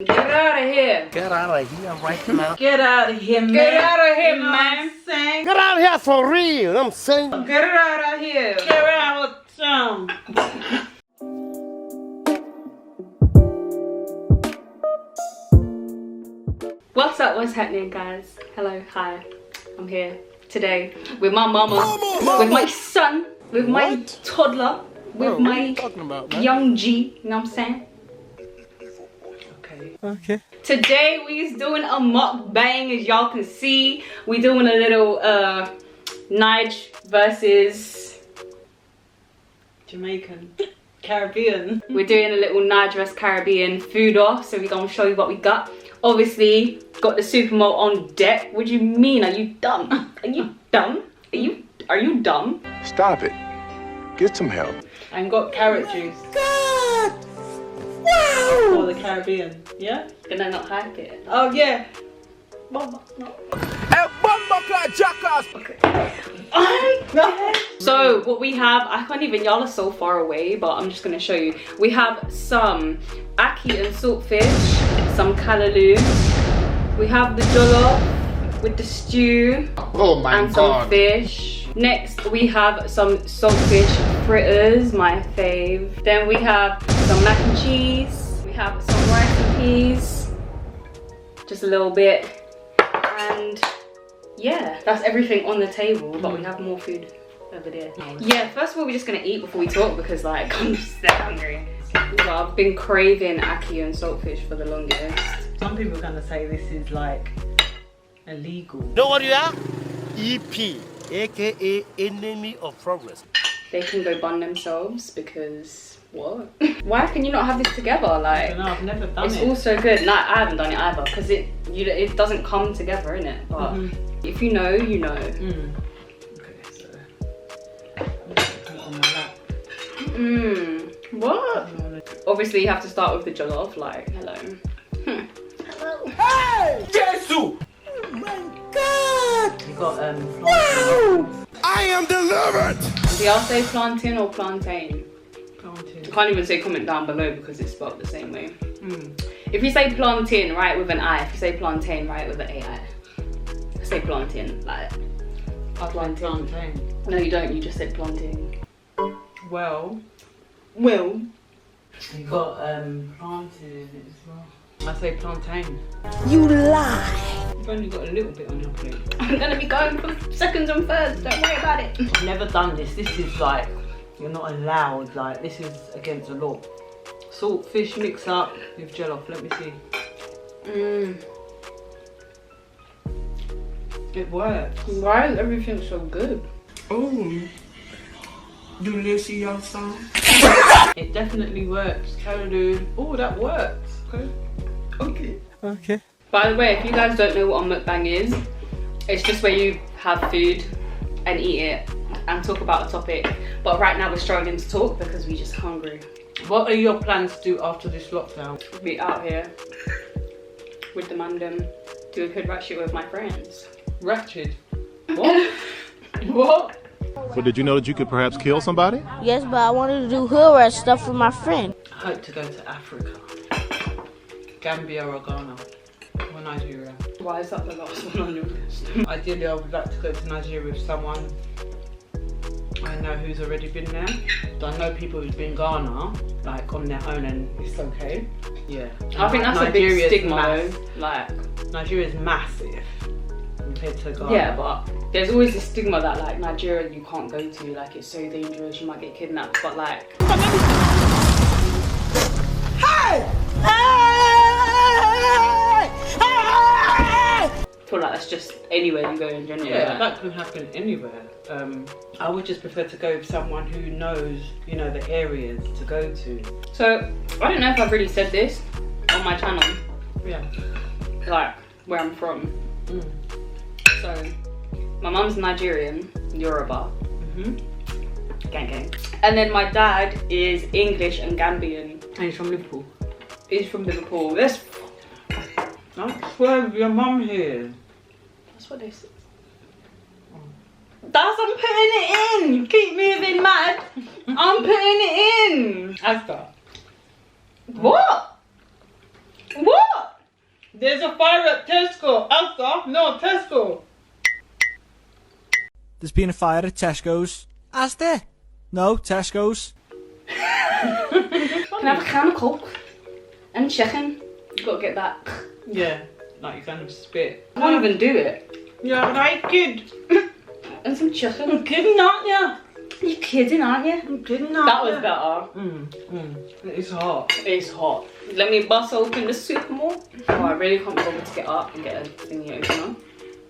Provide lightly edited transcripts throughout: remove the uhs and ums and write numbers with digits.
Get out of here. Get out of here right now. Get out of here, man. Get out of here, man. Get out of here for real, you know what I'm saying? Get out of here. Get out of town. What's up? What's happening, guys? Hello, hi. I'm here today with my mama, with my son, with my toddler, with my young G. You know what I'm saying? Okay. Today we's doing a mukbang, as y'all can see. We doing a little Nige versus Jamaican Caribbean. We're doing a little Nige versus Caribbean food off, so we're gonna show you what we got. Obviously, got the supermodel on deck. What do you mean? Are you dumb? Are you dumb? Are you dumb? Stop it. Get some help. And got carrot juice. God! Wow! For the Caribbean, yeah? Can I not hack it? Oh yeah. Bomba, no. Okay. So what we have, I can't even, y'all are so far away, but I'm just gonna show you. We have some ackee and saltfish, some callaloo. We have the jollof with the stew and some fish. Next we have some saltfish fritters, my fave. Then we have some mac and cheese. We have some rice and peas, just a little bit. And yeah, that's everything on the table, but we have more food over there. Yeah, first of all, we're just gonna eat before we talk because like I'm just that hungry. So I've been craving ackee and saltfish for the longest. Some people are gonna say this is like illegal. Know what you are? EP, aka enemy of progress. They can go bun themselves because what? Why can you not have this together? Like, No, I've never done it. It's also good. No, I haven't done it either because it doesn't come together, innit? But if you know, you know. Okay, so I'm just gonna put it on my lap. What? Obviously, you have to start with the jollof. Like, hello. Hello. Hey! Jesus! Oh my God! You got Wow! I am delivered! Do y'all say plantain or plantain? plantain. I can't even say comment down below because it's spelled the same way. If you say plantain, write with an I. If you say plantain, write with an AI. I say plantain, like Plantain. No, you don't. You just said plantain. Well, Will. you got plantain in it as well. I say plantain. You lie! You've only got a little bit on your plate. I'm gonna be going for seconds and thirds. Don't worry about it. I've never done this. This is like, you're not allowed. Like, this is against the law. Salt, fish mix up with jollof. Let me see. It works. Why is everything so good? Oh, delicious. It definitely works. Callaloo. Oh, that works. Okay. Okay. Okay. By the way, if you guys don't know what a mukbang is, it's just where you have food and eat it and talk about a topic. But right now we're struggling to talk because we're just hungry. What are your plans to do after this lockdown? Be out here with the mandem, do a good rat shit with my friends. Ratchet. What? What? But did you know that you could perhaps kill somebody? Yes, but I wanted to do hood rat stuff with my friend. I hope to go to Africa. Gambia or Ghana. Or Nigeria. Why is that the last one on your list? Ideally, I would like to go to Nigeria with someone I know who's already been there. So I know people who've been Ghana, like on their own, and it's okay. Yeah. I think that's a big stigma though. Like, Nigeria's massive compared to Ghana. yeah, but there's always this stigma that like Nigeria you can't go to, like it's so dangerous, you might get kidnapped. But like, I feel like that's just anywhere you go in general. Yeah, like. that can happen anywhere. I would just prefer to go with someone who knows, you know, the areas to go to. So I don't know if I've really said this on my channel, Yeah. like where I'm from. So my mum's Nigerian, Yoruba, gang gang, and then my dad is English and Gambian. And he's from Liverpool. He's from Liverpool. That's where your mum here. That's what they said. That's, I'm putting it in. You keep moving mad. I'm putting it in. Asda. What? What? There's a fire at Tesco. Asda? No, Tesco. There's been a fire at Tesco's. Asda? No, Tesco's. Can I have a can of Coke? And chicken. You gotta get that. Yeah, like you kind of spit. I can't even do it. Yeah, right, good. And some chicken. I'm kidding, aren't you? You kidding, aren't you? I'm kidding, aren't That was you? better. It's hot. It's hot. Let me bust open the soup more. Oh, I really can't bother to get up and get a thingy opener.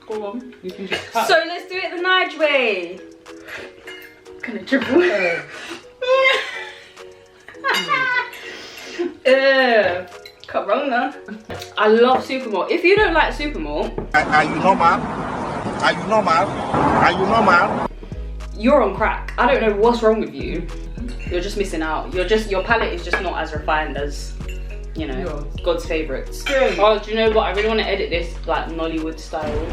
Go on. You can just cut. So let's do it the Nige way. Kind of triple. Corona. I love Supermalt. If you don't like Supermalt, Are you normal? Are you normal? Are you normal? you're on crack. I don't know what's wrong with you. You're just missing out. Your palate is just not as refined as, you know, God's favourites. Oh, do you know what? I really want to edit this like Nollywood style.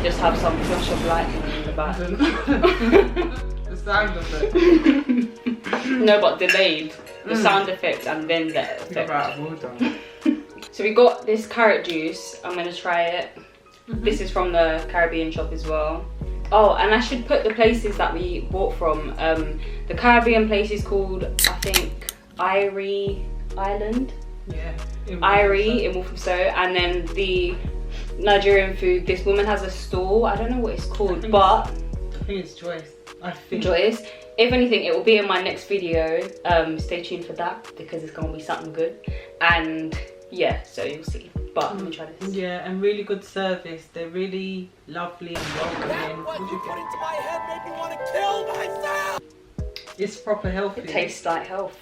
Just have some flash of lightning in the back. The sound of it. No, but delayed. The sound effect and then the effect. Right, well done. So we got this carrot juice. I'm gonna try it. This is from the Caribbean shop as well. Oh, and I should put the places that we bought from. The Caribbean place is called, I think, Iree Island. Yeah. Iree in Walthamstow. And then the Nigerian food, this woman has a stall. I don't know what it's called, but I think it's Joyce. I think. Joyce. If anything, it will be in my next video. Stay tuned for that because it's gonna be something good. And yeah, so you'll see. But let me try this. Yeah, and really good service. They're really lovely and welcoming. What do you think? It's proper healthy. It tastes like health.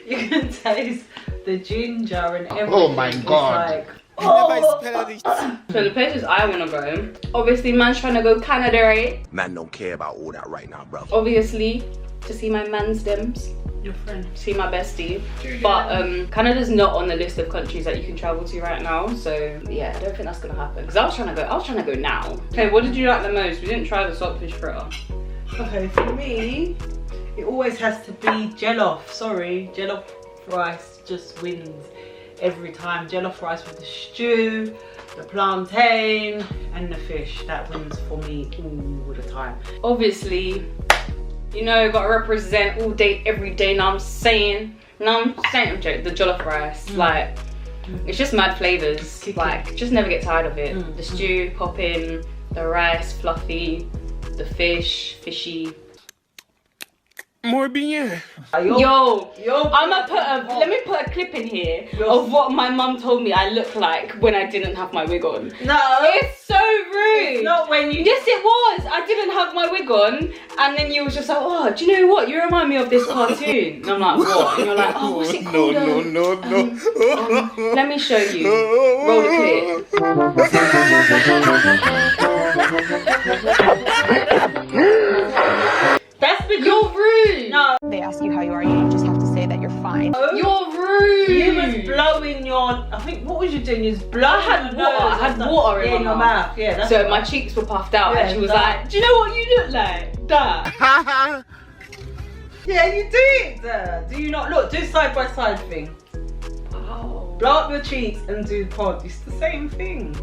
You can taste the ginger and everything. Oh my God. It's like, So the places I want to go, obviously man's trying to go Canada, right? Man don't care about all that right now, bro. Obviously, to see my man's stems, your friend. see my bestie. But Canada's not on the list of countries that you can travel to right now. So yeah, I don't think that's gonna happen. Because I was trying to go now. Okay, what did you like the most? We didn't try the saltfish fritter. Okay, for me, it always has to be jollof. Sorry, jollof rice just wins every time. Jollof rice with the stew, the plantain, and the fish. That wins for me all the time. Obviously, you know, gotta represent all day, every day. Now I'm saying, the jollof rice, like, it's just mad flavors. Like, just never get tired of it. The stew, popping, the rice, fluffy, the fish, fishy. Muy bien. Yo, let me put a clip in here of what my mum told me I look like when I didn't have my wig on. No, It's so rude. it's not when you. Yes, it was. I didn't have my wig on, and then you was just like, oh, do you know what? You remind me of this cartoon. And I'm like, what? And you're like, oh, what's it called? No. Let me show you. Roll the clip. That's because You're rude. No, They ask you how you are, you just have to say that you're fine. You're rude. you was blowing your. I think what was you doing? You was blowing. I had water in your my mouth. Yeah, that's So right. my cheeks were puffed out, Yeah, and she was that. like, do you know what you look like? That. Yeah, you do it. Do you not look? Do side by side thing. Oh. Blow up your cheeks and do pod. It's the same thing.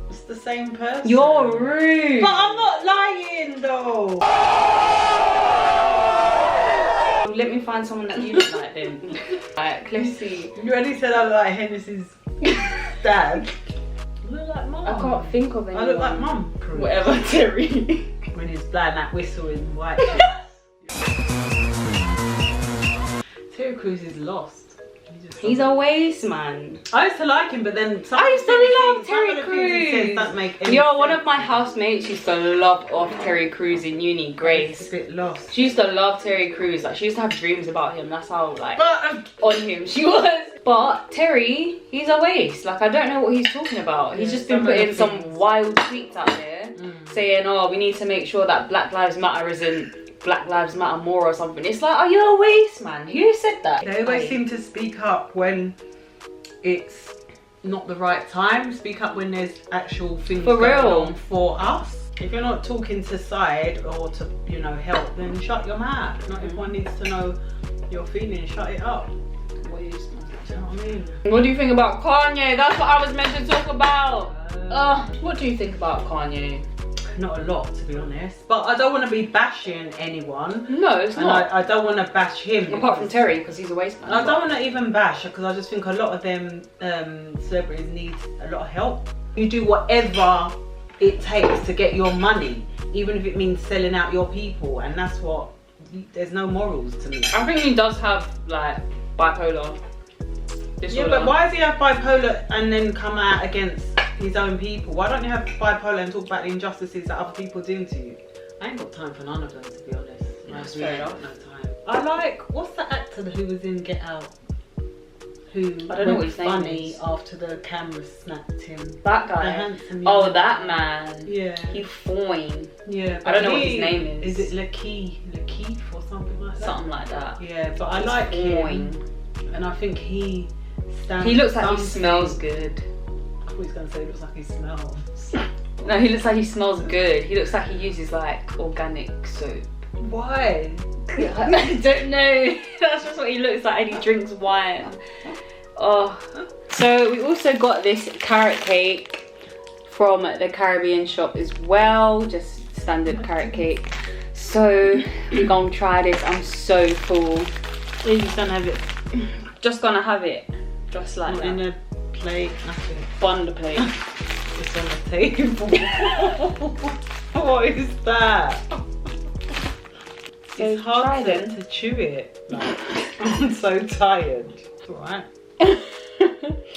It's the same person. You're rude. But I'm not lying though. Let me find someone that you look like then. Like, let's see. You already said I look like Hennessy's dad. I look like mum. I can't think of anyone. I look like mum. Whatever, Terry. When he's blowing that whistle in white Terry Crews is lost. He's a waste man. I used to like him, but then I used to love Terry Crews. Doesn't make any Yo, sense. one of my housemates used to love off Terry Crews in uni, It's Grace. a bit lost. She used to love Terry Crews. Like, she used to have dreams about him. That's how, like, But on him she was. But Terry, he's a waste. Like, I don't know what he's talking about. He's Yeah, just been some of putting the some things. wild tweets out there saying, oh, we need to make sure that Black Lives Matter isn't Black Lives Matter more or something. It's like, are you a waste man? Who said that? they always seem to speak up when it's not the right time. Speak up when there's actual things For going real. on for us. If you're not talking to side or to, you know, help, then shut your mouth. Not everyone needs to know your feelings. Shut it up. Waste man. what I mean? What do you think about Kanye? That's what I was meant to talk about. What do you think about Kanye? Not a lot, to be honest. But I don't want to be bashing anyone. No, it's not. I don't want to bash him. Apart from Terry, because he's a waste man. I don't want to even bash, because I just think a lot of them celebrities need a lot of help. You do whatever it takes to get your money, even if it means selling out your people, and that's what, there's no morals to me. I think he does have like bipolar disorder. Yeah, but why does he have bipolar and then come out against his own people? Why don't you have bipolar and talk about the injustices that other people are doing to you? I ain't got time for none of them, to be honest. That's I really fair got no time. I like, what's the actor who was in Get Out? Who I don't know what his name funny is. after the camera snapped him. That The guy. handsome Oh, young that man. Yeah. He fine. Yeah. I don't know what his name is. Is it Lakeith or something like that? Something like that. Yeah, but I He's like fine. him. And I think he stands. He looks like he something. smells good. I thought he was going to say he looks like he smells. No, he looks like he smells good. He looks like he uses like organic soap. Why? I don't know. That's just what he looks like, and he drinks wine. Oh. So we also got this carrot cake from the Caribbean shop as well. Just standard carrot cake. So we're gonna try this. I'm so full. You just don't have it. Just gonna have it. Just like Not that. in a plate, nothing. Bun the plate. It's on the table. What is that? So It's hard try to them. chew it. Like, I'm so tired. It's alright.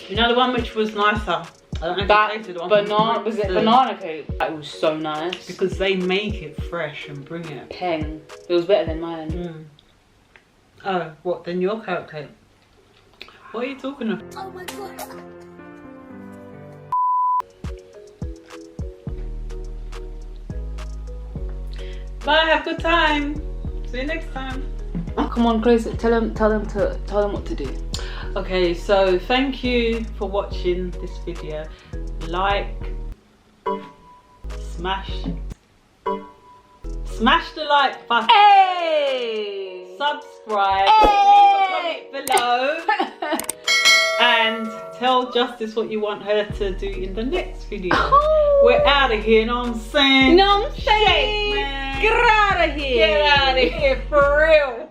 You know the one which was nicer? I don't know if That you tasted the one banana, from was it Brixton. banana cake? That was so nice. Because they make it fresh and bring it. Peng. It was better than mine. Mm. Oh, what? Then your carrot cake? What are you talking about? Oh my god. Bye, have a good time. See you next time. Oh, come on, close it. Tell them what to do. Okay, so thank you for watching this video. Like, smash the like button. Hey! Subscribe. Hey! Leave a comment below. And tell Justice what you want her to do in the next video. Oh. We're out of here, you know what I'm saying? No, I'm saying. Shake, man. Get out of here. Get out of here, for real.